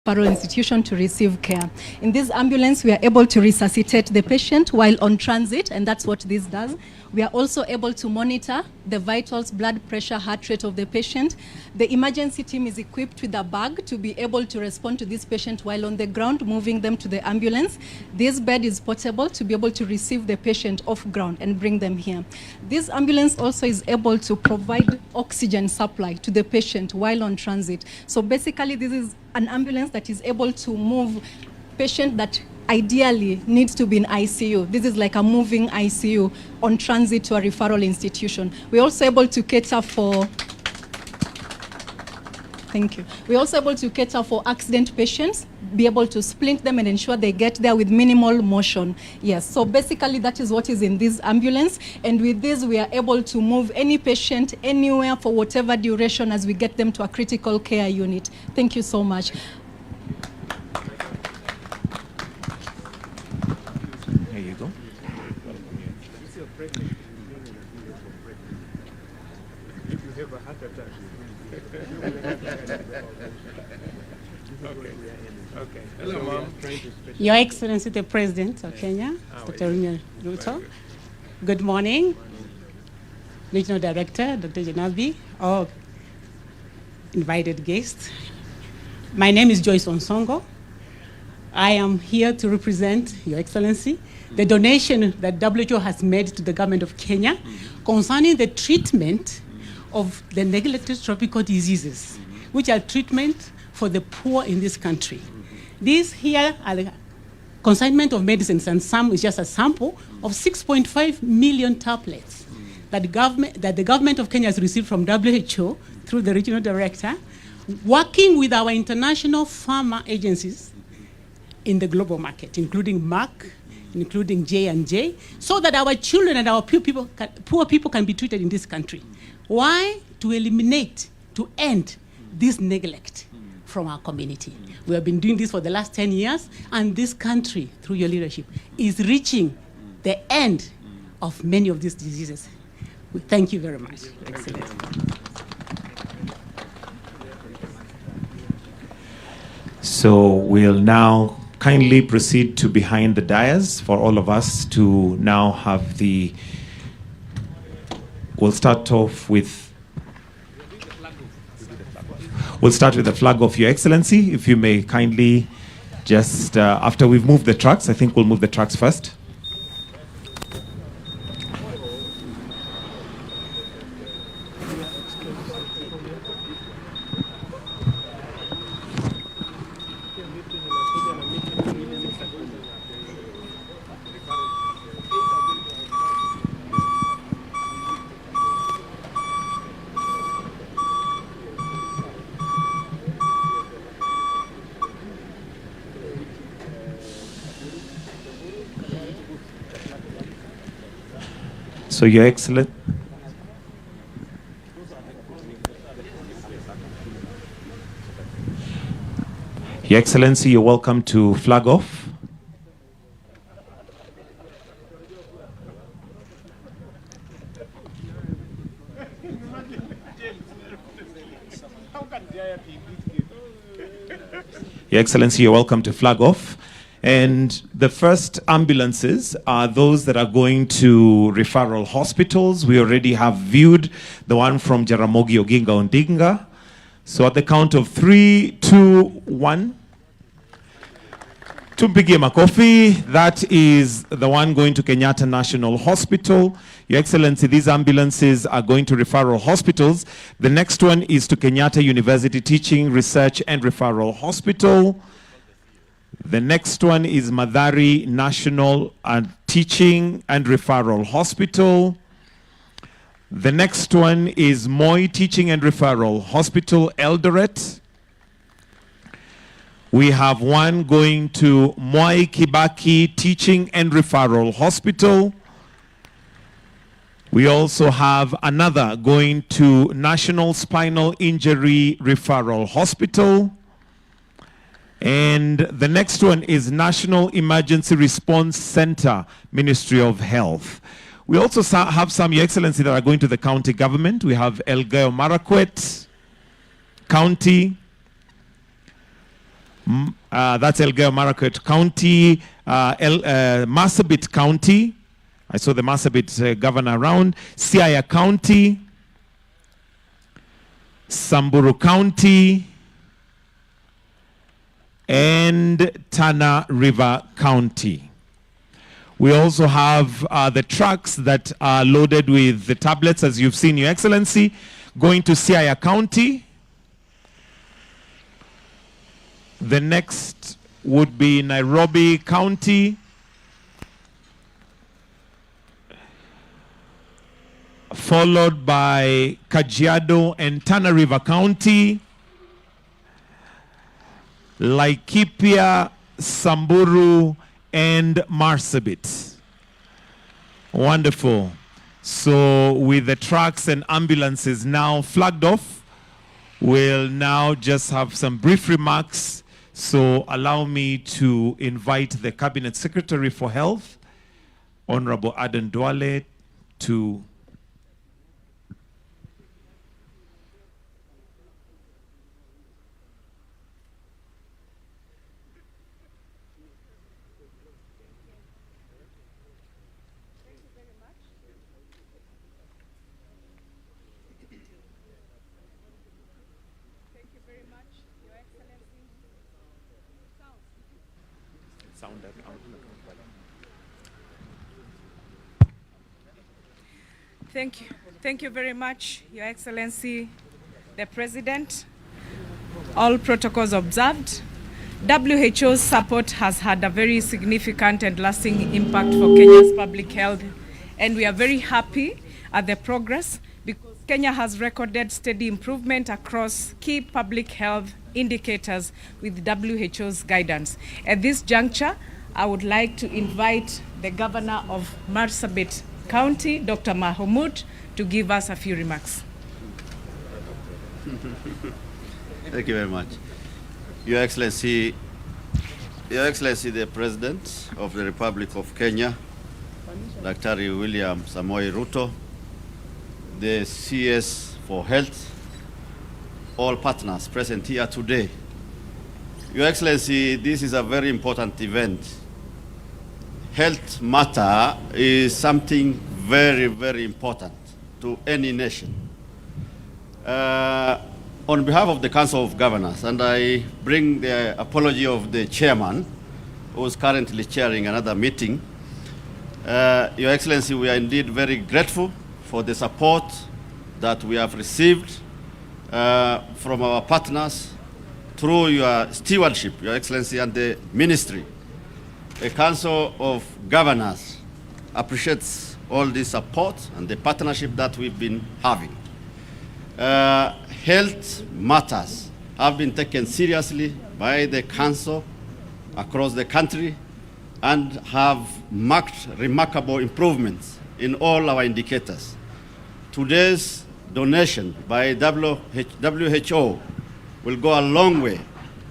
referral institution to receive care. In this ambulance, we are able to resuscitate the patient while on transit, and that's what this does. We are also able to monitor the vitals, blood pressure, heart rate of the patient. The emergency team is equipped with a bag to be able to respond to this patient while on the ground, moving them to the ambulance. This bed is portable to be able to receive the patient off ground and bring them here. This ambulance also is able to provide oxygen supply to the patient while on transit. So basically, this is an ambulance that is able to move patient that ideally needs to be in ICU. This is like a moving ICU on transit to a referral institution. We're also able to cater for We're also able to cater for accident patients, be able to splint them and ensure they get there with minimal motion. Yes, so basically that is what is in this ambulance. And with this, we are able to move any patient anywhere for whatever duration as we get them to a critical care unit. Thank you so much. There you go. If you have a heart attack. Okay. Hello, Mom. Your Excellency, the President of Kenya, Dr. Ruto. Good morning. Regional Director, Dr. Janabi, all invited guests. My name is Joyce Onsongo. I am here to represent Your Excellency the donation that WHO has made to the government of Kenya concerning the treatment of the neglected tropical diseases, which are treatment for the poor in this country. These here are the consignment of medicines, and some is just a sample of 6.5 million tablets that the government of Kenya has received from WHO through the regional director, working with our international pharma agencies in the global market, including Merck, including J&J, so that our children and our poor people can be treated in this country. Why? To eliminate, to end this neglect from our community. We have been doing this for the last 10 years, and this country, through your leadership, is reaching the end of many of these diseases. We thank you very much. Excellent. So we'll now kindly proceed to behind the dais for all of us to now have the... We'll start with the flag of Your Excellency. If you may kindly just, after we've moved the trucks, I think we'll move the trucks first. So, Your Excellency, you're welcome to flag off. Your Excellency, you're welcome to flag off. And the first ambulances are those that are going to referral hospitals. We already have viewed the one from Jaramogi Oginga Odinga. So at the count of 3, 2, 1. Tumpigie makofi. That is the one going to Kenyatta National Hospital. Your Excellency, these ambulances are going to referral hospitals. The next one is to Kenyatta University Teaching, Research and Referral Hospital. The next one is Mathari National Teaching and Referral Hospital. The next one is Moi Teaching and Referral Hospital, Eldoret. We have one going to Moi Kibaki Teaching and Referral Hospital. We also have another going to National Spinal Injury Referral Hospital. And the next one is National Emergency Response Center, Ministry of Health. We also have some, Your Excellency, that are going to the county government. We have Elgeyo Marakwet County. That's Elgeyo-Marakwet County, Marsabit County. I saw the Marsabit governor around. Siaya County, Samburu County, and Tana River County. We also have the trucks that are loaded with the tablets, as you've seen, Your Excellency, going to Siaya County. The next would be Nairobi County, followed by Kajiado and Tana River County, Laikipia, Samburu, and Marsabit. Wonderful. So with the trucks and ambulances now flagged off, we'll now just have some brief remarks. So allow me to invite the Cabinet Secretary for Health, Honorable Aden Duale, to Thank you. Thank you very much, Your Excellency, the President. All protocols observed. WHO's support has had a very significant and lasting impact for Kenya's public health, and we are very happy at the progress because Kenya has recorded steady improvement across key public health indicators with WHO's guidance. At this juncture, I would like to invite the Governor of Marsabit County, Dr. Mahmoud, to give us a few remarks. Thank you very much. Your Excellency, the President of the Republic of Kenya, Dr. William Samoei Ruto, the CS for Health, all partners present here today. Your Excellency, this is a very important event. Health matter is something very, very important to any nation. On behalf of the Council of Governors, and I bring the apology of the chairman, who is currently chairing another meeting. Your Excellency, we are indeed very grateful for the support that we have received from our partners through your stewardship, Your Excellency, and the ministry. The Council of Governors appreciates all the support and the partnership that we've been having. Health matters have been taken seriously by the Council across the country and have marked remarkable improvements in all our indicators. Today's donation by WHO will go a long way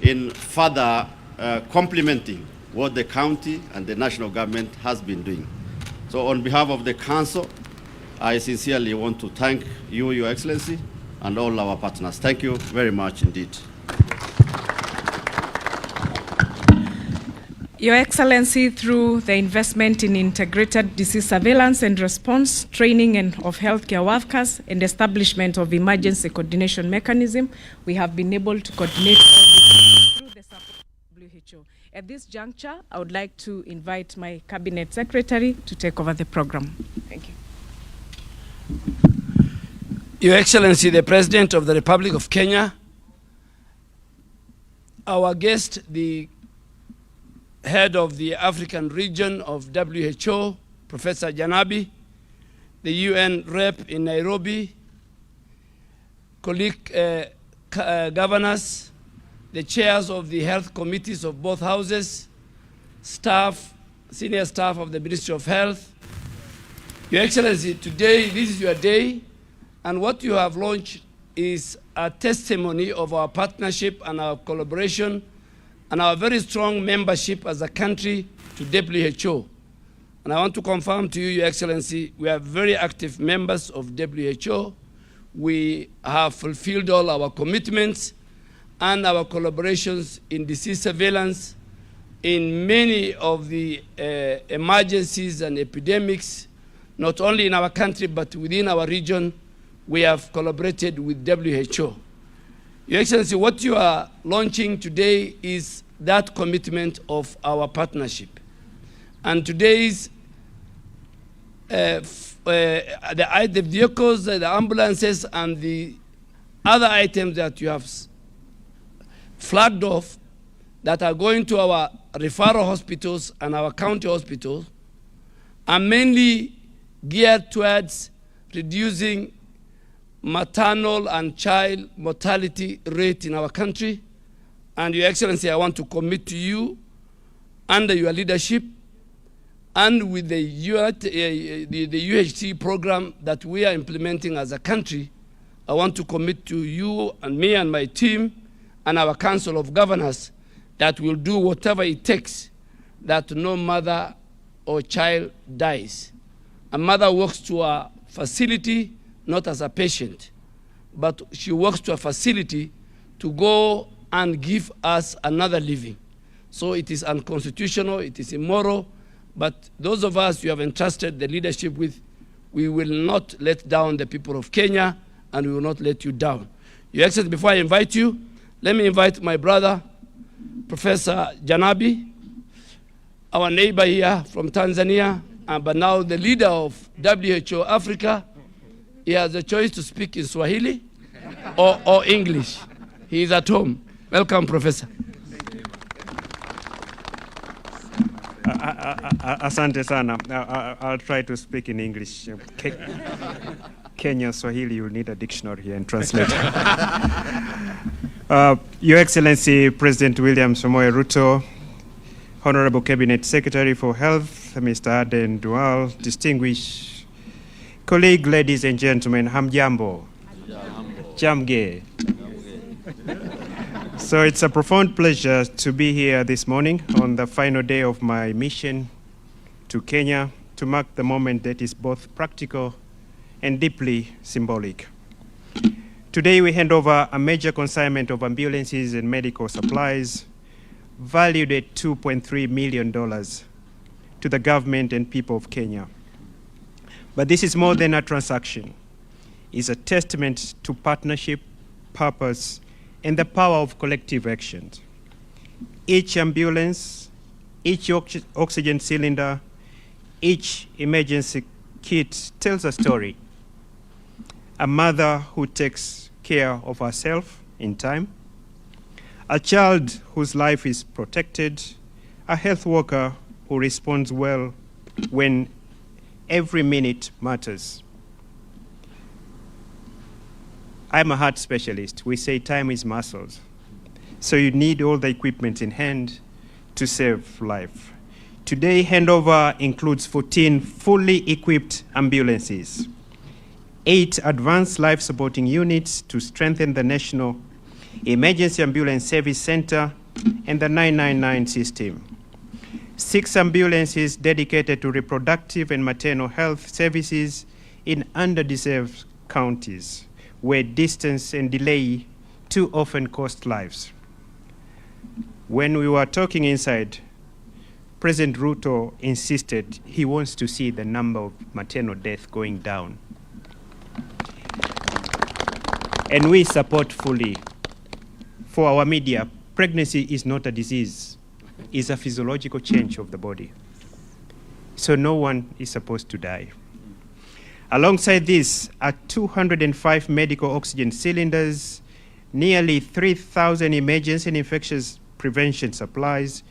in further complementing what the county and the national government has been doing. So on behalf of the Council, I sincerely want to thank you, Your Excellency, and all our partners. Thank you very much indeed. Your Excellency, through the investment in integrated disease surveillance and response, training of healthcare workers, and establishment of emergency coordination mechanism, we have been able to coordinate all this through the support of WHO. At this juncture, I would like to invite my Cabinet Secretary to take over the program. Thank you. Your Excellency, the President of the Republic of Kenya, our guest, the head of the African region of WHO, Professor Janabi, the UN rep in Nairobi, colleague governors, the chairs of the health committees of both houses, staff, senior staff of the Ministry of Health. Your Excellency, today, this is your day, and what you have launched is a testimony of our partnership and our collaboration and our very strong membership as a country to WHO. And I want to confirm to you, Your Excellency, we are very active members of WHO. We have fulfilled all our commitments, and our collaborations in disease surveillance, in many of the emergencies and epidemics, not only in our country but within our region. We have collaborated with WHO. Your Excellency, what you are launching today is that commitment of our partnership. And today's the vehicles, the ambulances, and the other items that you have flagged off that are going to our referral hospitals and our county hospitals are mainly geared towards reducing maternal and child mortality rate in our country. And Your Excellency, I want to commit to you, under your leadership and with the UHC program that we are implementing as a country, I want to commit to you and me and my team and our Council of Governors that will do whatever it takes that no mother or child dies. A mother walks to a facility not as a patient, but she walks to a facility to go and give us another living. So it is unconstitutional, it is immoral, but those of us you have entrusted the leadership with, we will not let down the people of Kenya, and we will not let you down. Your Excellency, before I invite you, let me invite my brother, Professor Janabi, our neighbor here from Tanzania, but now the leader of WHO Africa. He has a choice to speak in Swahili or English. He is at home. Welcome, Professor. Asante sana. I'll try to speak in English. Kenya Swahili, you'll need a dictionary here and translate. Your Excellency, President William Samoei Ruto, Honorable Cabinet Secretary for Health, Mr. Aden Dual, distinguished colleagues, ladies and gentlemen, hamjambo. Jamge. So it's a profound pleasure to be here this morning on the final day of my mission to Kenya to mark the moment that is both practical and deeply symbolic. Today we hand over a major consignment of ambulances and medical supplies valued at $2.3 million to the government and people of Kenya. But this is more than a transaction. It's a testament to partnership, purpose, and the power of collective action. Each ambulance, each oxygen cylinder, each emergency kit tells a story. A mother who takes care of herself in time, a child whose life is protected, a health worker who responds well when every minute matters. I'm a heart specialist. We say time is muscles. So you need all the equipment in hand to save life. Today, handover includes 14 fully equipped ambulances, 8 advanced life supporting units to strengthen the National Emergency Ambulance Service Center and the 999 system, 6 ambulances dedicated to reproductive and maternal health services in underserved counties, where distance and delay too often cost lives. When we were talking inside, President Ruto insisted he wants to see the number of maternal deaths going down. And we support fully. For our media, pregnancy is not a disease, it's a physiological change of the body. So no one is supposed to die. Alongside this are 205 medical oxygen cylinders, nearly 3,000 emergency and infectious prevention supplies,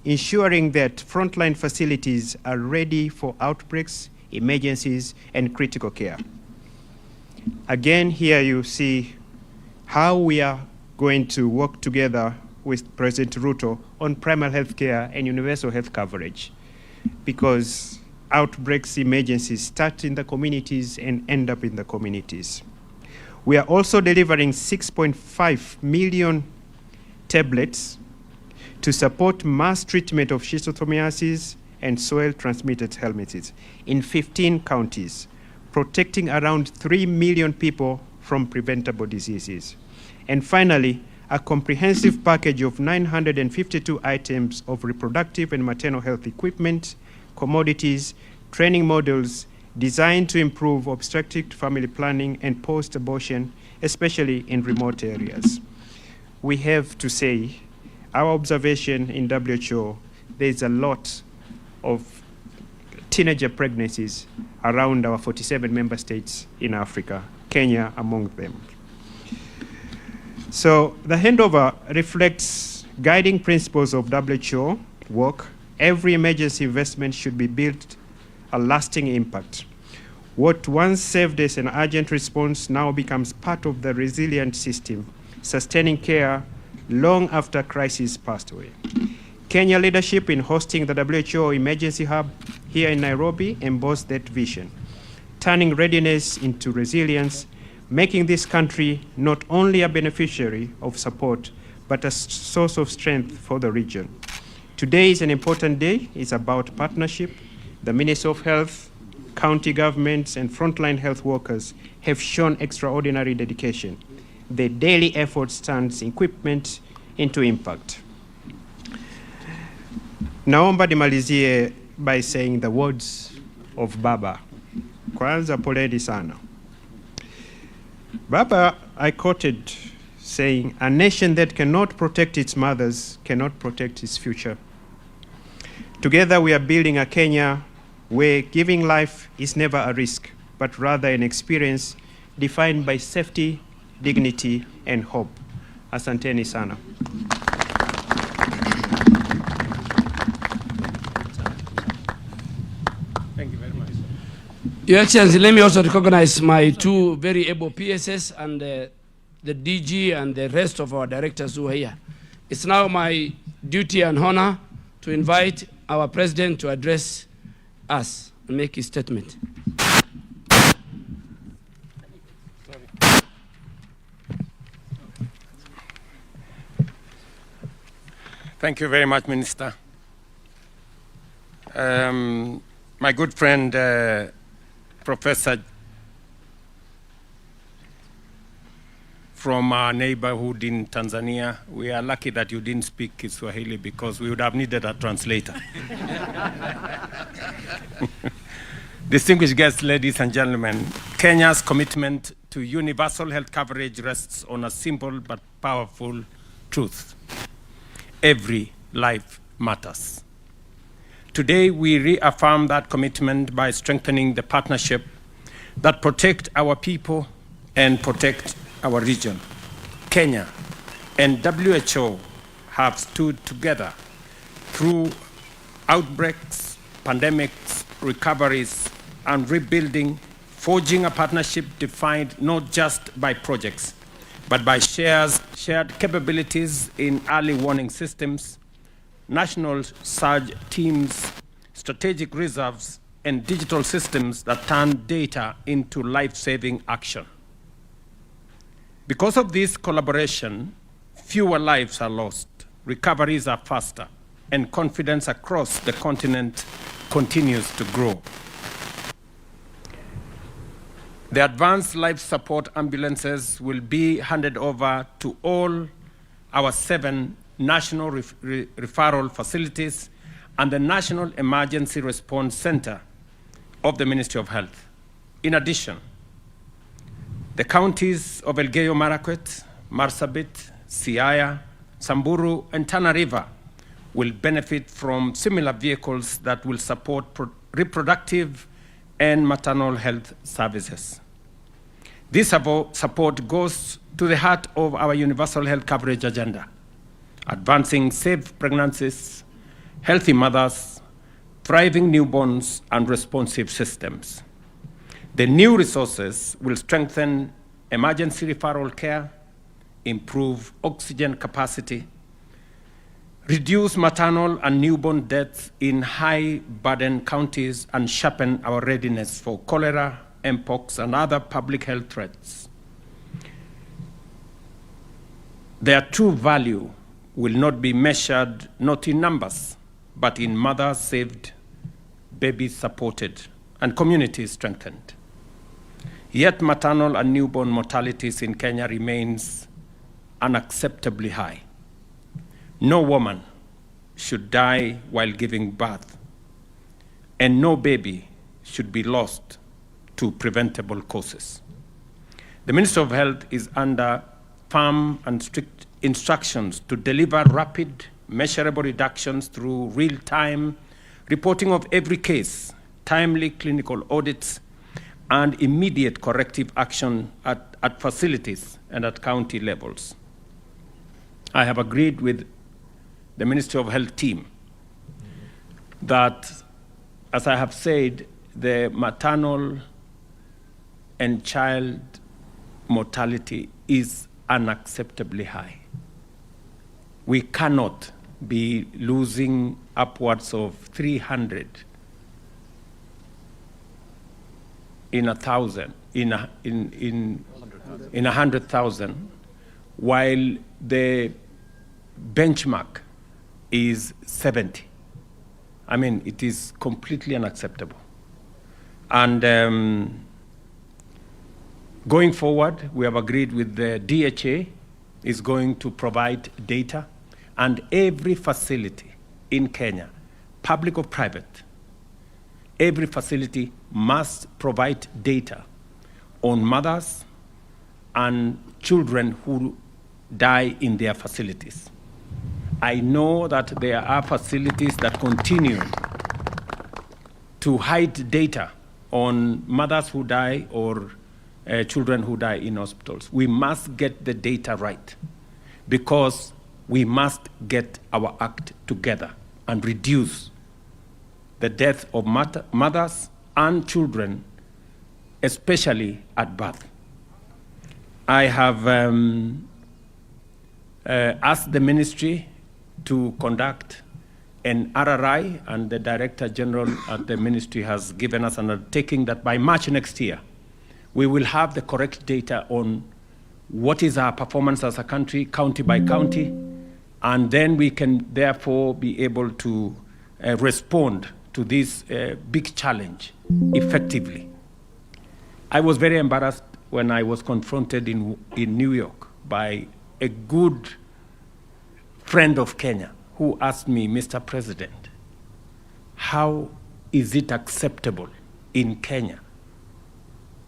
ensuring that frontline facilities are ready for outbreaks, emergencies, and critical care. Again, here you see how we are going to work together with President Ruto on primary health care and universal health coverage, because outbreaks, emergencies start in the communities and end up in the communities. We are also delivering 6.5 million tablets to support mass treatment of schistosomiasis and soil-transmitted helminths in 15 counties, protecting around 3 million people from preventable diseases. And finally, a comprehensive package of 952 items of reproductive and maternal health equipment, commodities, training modules designed to improve obstetric family planning and post-abortion, especially in remote areas. We have to say, our observation in WHO, there's a lot of teenager pregnancies around our 47 member states in Africa, Kenya among them. So the handover reflects guiding principles of WHO work. Every emergency investment should be built a lasting impact. What once served as an urgent response now becomes part of the resilient system, sustaining care long after crisis passed away. Kenya leadership in hosting the WHO Emergency Hub here in Nairobi embodies that vision, turning readiness into resilience, making this country not only a beneficiary of support, but a source of strength for the region. Today is an important day. It's about partnership. The Ministry of Health, county governments, and frontline health workers have shown extraordinary dedication. Their daily efforts turns equipment into impact. Naomba nimalizie by saying the words of Baba. Kwanza poleni sana. Baba, I quoted saying, "A nation that cannot protect its mothers cannot protect its future." Together we are building a Kenya where giving life is never a risk, but rather an experience defined by safety, dignity, and hope. Asanteni sana. Thank you very much. Your Excellency, let me also recognize my two very able PSS and the DG and the rest of our directors who are here. It's now my duty and honor to invite our President to address us and make his statement. Thank you very much, Minister. My good friend, Professor from our neighborhood in Tanzania, we are lucky that you didn't speak Kiswahili because we would have needed a translator. Distinguished guests, ladies and gentlemen, Kenya's commitment to universal health coverage rests on a simple but powerful truth. Every life matters. Today, we reaffirm that commitment by strengthening the partnership that protect our people and protect our region. Kenya and WHO have stood together through outbreaks, pandemics, recoveries, and rebuilding, forging a partnership defined not just by projects, but by shared capabilities in early warning systems, national surge teams, strategic reserves, and digital systems that turn data into life-saving action. Because of this collaboration, fewer lives are lost, recoveries are faster, and confidence across the continent continues to grow. The advanced life support ambulances will be handed over to all our 7 national referral facilities and the National Emergency Response Center of the Ministry of Health. In addition, the counties of Elgeyo Marakwet, Marsabit, Siaya, Samburu, and Tana River will benefit from similar vehicles that will support reproductive and maternal health services. This support goes to the heart of our universal health coverage agenda, advancing safe pregnancies, healthy mothers, thriving newborns, and responsive systems. The new resources will strengthen emergency referral care, improve oxygen capacity, reduce maternal and newborn deaths in high-burden counties, and sharpen our readiness for cholera, mpox, and other public health threats. Their true value will not be measured not in numbers, but in mothers saved, babies supported, and communities strengthened. Yet maternal and newborn mortalities in Kenya remains unacceptably high. No woman should die while giving birth, and no baby should be lost to preventable causes. The Ministry of Health is under firm and strict instructions to deliver rapid, measurable reductions through real-time reporting of every case, timely clinical audits, and immediate corrective action at facilities and at county levels. I have agreed with the Ministry of Health team that, as I have said, the maternal and child mortality is unacceptably high. We cannot be losing upwards of 300 in 1,000, in 100,000, while the benchmark is 70. I mean, it is completely unacceptable. And going forward, we have agreed with the DHA is going to provide data, and every facility in Kenya, public or private, every facility must provide data on mothers and children who die in their facilities. I know that there are facilities that continue to hide data on mothers who die or children who die in hospitals. We must get the data right, because we must get our act together and reduce the death of mothers and children, especially at birth. I have asked the ministry to conduct an RRI, and the Director General at the ministry has given us an undertaking that by March next year, we will have the correct data on what is our performance as a country, county by county, and then we can therefore be able to respond to this big challenge effectively. I was very embarrassed when I was confronted in New York by a good friend of Kenya who asked me, Mr. President, how is it acceptable in Kenya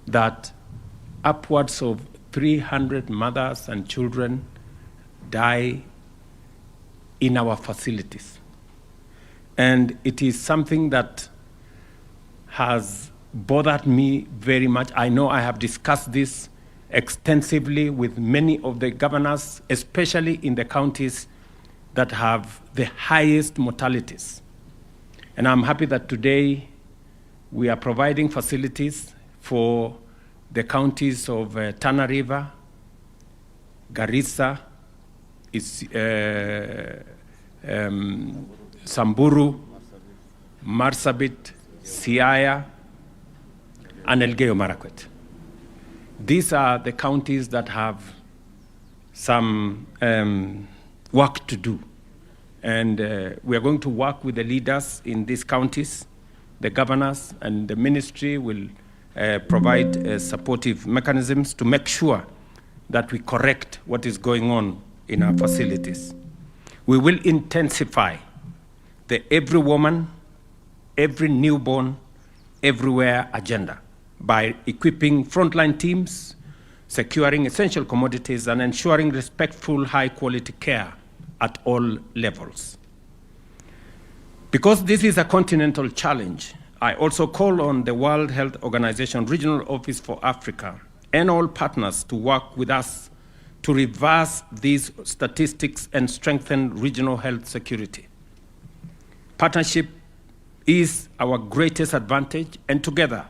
that upwards of 300 mothers and children die in our facilities? And it is something that has bothered me very much. I know I have discussed this extensively with many of the governors, especially in the counties that have the highest mortalities. And I'm happy that today we are providing facilities for the counties of Tana River, Garissa, Samburu, Marsabit, Siaya, and Elgeyo Marakwet. These are the counties that have some work to do. And we are going to work with the leaders in these counties. The governors and the ministry will provide supportive mechanisms to make sure that we correct what is going on in our facilities. We will intensify the every woman, every newborn, everywhere agenda by equipping frontline teams, securing essential commodities, and ensuring respectful, high-quality care at all levels. Because this is a continental challenge, I also call on the World Health Organization Regional Office for Africa and all partners to work with us to reverse these statistics and strengthen regional health security. Partnership is our greatest advantage, and together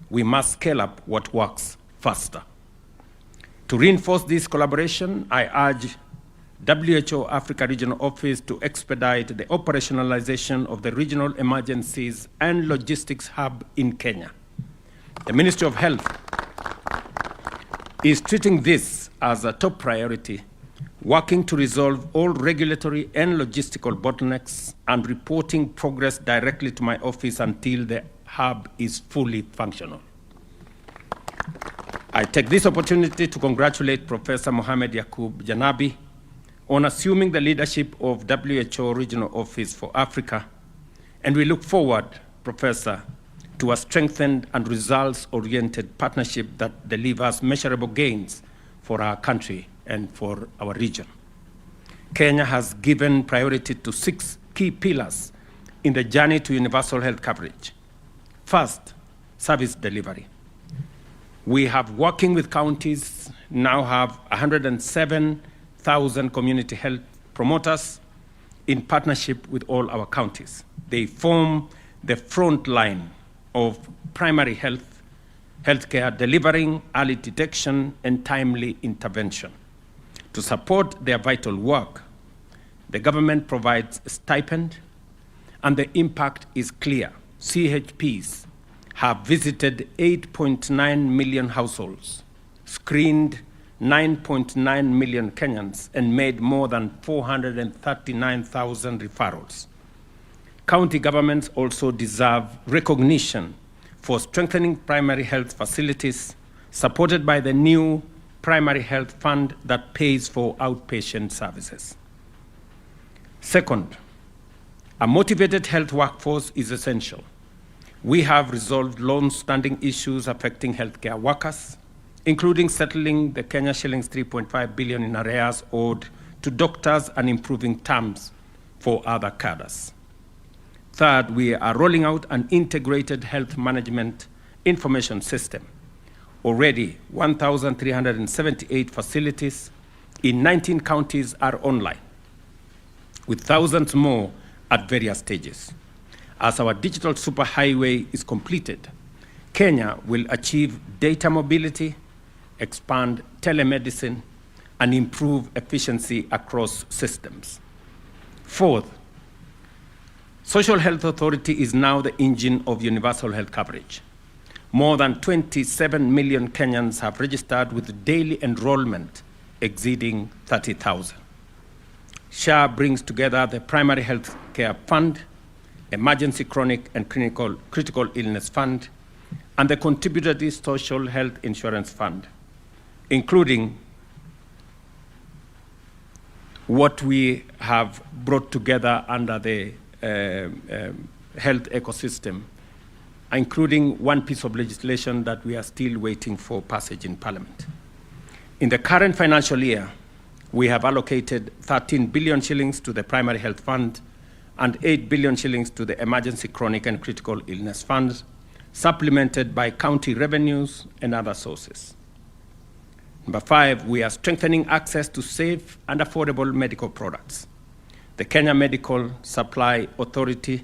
we must scale up what works faster. To reinforce this collaboration, I urge WHO Africa Regional Office to expedite the operationalization of the Regional Emergencies and Logistics Hub in Kenya. The Ministry of Health is treating this as a top priority, working to resolve all regulatory and logistical bottlenecks and reporting progress directly to my office until the hub is fully functional. I take this opportunity to congratulate Professor Mohamed Yaqub Janabi on assuming the leadership of WHO Regional Office for Africa, and we look forward, Professor, to a strengthened and results-oriented partnership that delivers measurable gains for our country and for our region. Kenya has given priority to 6 key pillars in the journey to universal health coverage. First, service delivery. We have, working with counties, now have 107,000 community health promoters in partnership with all our counties. They form the front line of primary healthcare, delivering early detection and timely intervention. To support their vital work, the government provides a stipend, and the impact is clear. CHPs have visited 8.9 million households, screened 9.9 million Kenyans, and made more than 439,000 referrals. County governments also deserve recognition for strengthening primary health facilities, supported by the new Primary Health Fund that pays for outpatient services. Second, a motivated health workforce is essential. We have resolved long-standing issues affecting healthcare workers, including settling the Kenya shillings 3.5 billion in arrears owed to doctors and improving terms for other cadres. Third, we are rolling out an integrated health management information system. Already, 1,378 facilities in 19 counties are online, with thousands more at various stages. As our digital superhighway is completed, Kenya will achieve data mobility, expand telemedicine, and improve efficiency across systems. Fourth, Social Health Authority is now the engine of universal health coverage. More than 27 million Kenyans have registered with daily enrollment exceeding 30,000. SHA brings together the Primary Health Care Fund, Emergency Chronic and Critical Illness Fund, and the Contributory Social Health Insurance Fund, including what we have brought together under the health ecosystem, including one piece of legislation that we are still waiting for passage in Parliament. In the current financial year, we have allocated 13 billion shillings to the Primary Health Fund and 8 billion shillings to the Emergency Chronic and Critical Illness Funds, supplemented by county revenues and other sources. Number 5, we are strengthening access to safe and affordable medical products. The Kenya Medical Supply Authority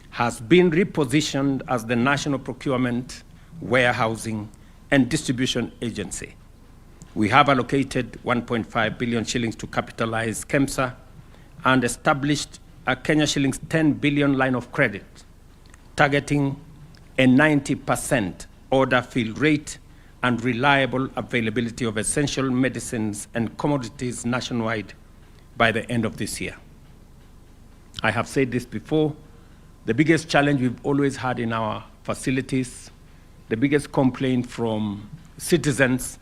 has been repositioned as the National Procurement, Warehousing, and Distribution Agency. We have allocated 1.5 billion shillings to capitalize KEMSA and established a Kenya shillings 10 billion line of credit, targeting a 90% order fill rate and reliable availability of essential medicines and commodities nationwide by the end of this year. I have said this before, the biggest challenge we've always had in our facilities, the biggest complaint from citizens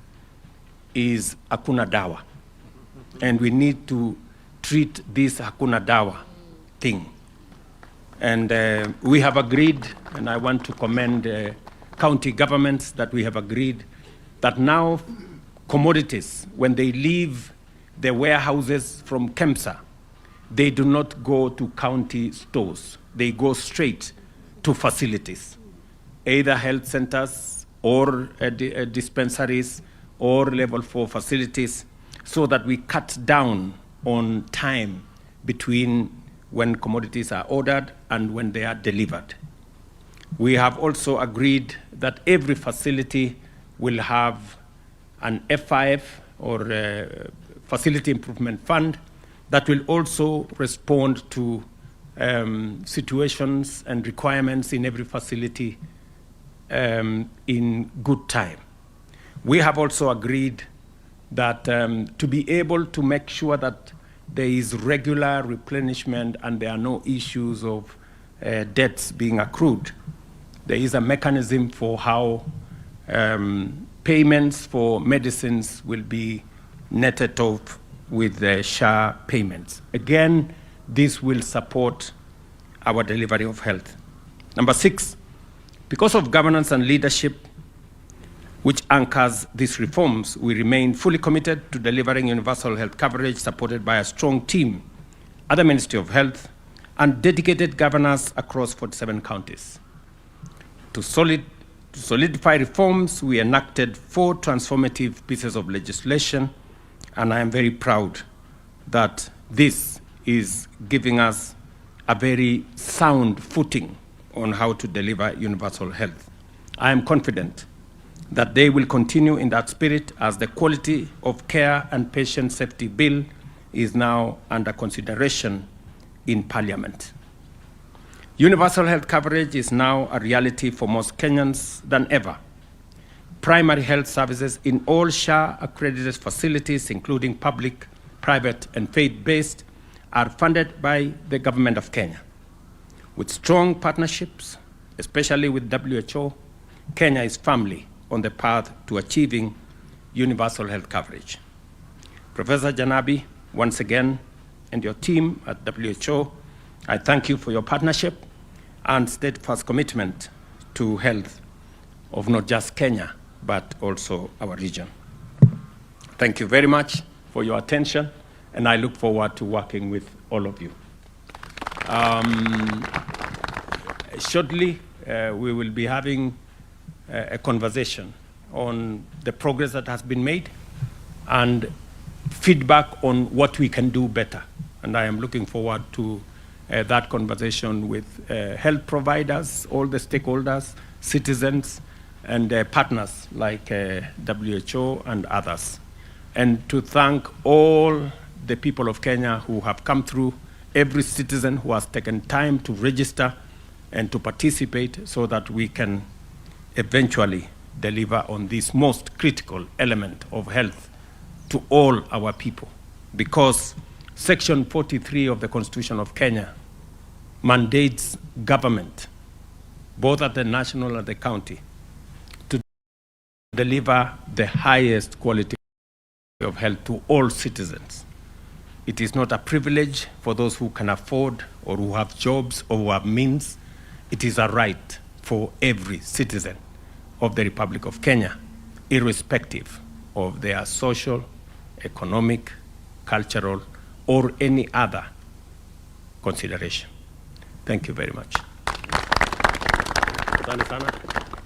is hakuna dawa. And we need to treat this hakuna dawa thing. And we have agreed, and I want to commend county governments that we have agreed that now commodities, when they leave the warehouses from KEMSA, they do not go to county stores. They go straight to facilities, either health centers or dispensaries or level 4 facilities, so that we cut down on time between when commodities are ordered and when they are delivered. We have also agreed that every facility will have an F5 or Facility Improvement Fund that will also respond to situations and requirements in every facility in good time. We have also agreed that to be able to make sure that there is regular replenishment and there are no issues of debts being accrued, there is a mechanism for how payments for medicines will be netted off with the SHA payments. Again, this will support our delivery of health. Number 6, because of governance and leadership which anchors these reforms, we remain fully committed to delivering universal health coverage supported by a strong team at the Ministry of Health and dedicated governors across 47 counties. To solidify reforms, we enacted 4 transformative pieces of legislation, and I am very proud that this is giving us a very sound footing on how to deliver universal health. I am confident that they will continue in that spirit as the Quality of Care and Patient Safety Bill is now under consideration in Parliament. Universal health coverage is now a reality for most Kenyans than ever. Primary health services in all SHA-accredited facilities, including public, private, and faith-based, are funded by the government of Kenya. With strong partnerships, especially with WHO, Kenya is firmly on the path to achieving universal health coverage. Professor Janabi, once again, and your team at WHO, I thank you for your partnership and steadfast commitment to health of not just Kenya, but also our region. Thank you very much for your attention, and I look forward to working with all of you. Shortly, we will be having a conversation on the progress that has been made and feedback on what we can do better. And I am looking forward to that conversation with health providers, all the stakeholders, citizens, and partners like WHO and others. And to thank all the people of Kenya who have come through, every citizen who has taken time to register and to participate so that we can eventually deliver on this most critical element of health to all our people. Because Section 43 of the Constitution of Kenya mandates government, both at the national and the county, to deliver the highest quality of health to all citizens. It is not a privilege for those who can afford or who have jobs or who have means. It is a right for every citizen of the Republic of Kenya, irrespective of their social, economic, cultural, or any other consideration. Thank you very much. Asante sana.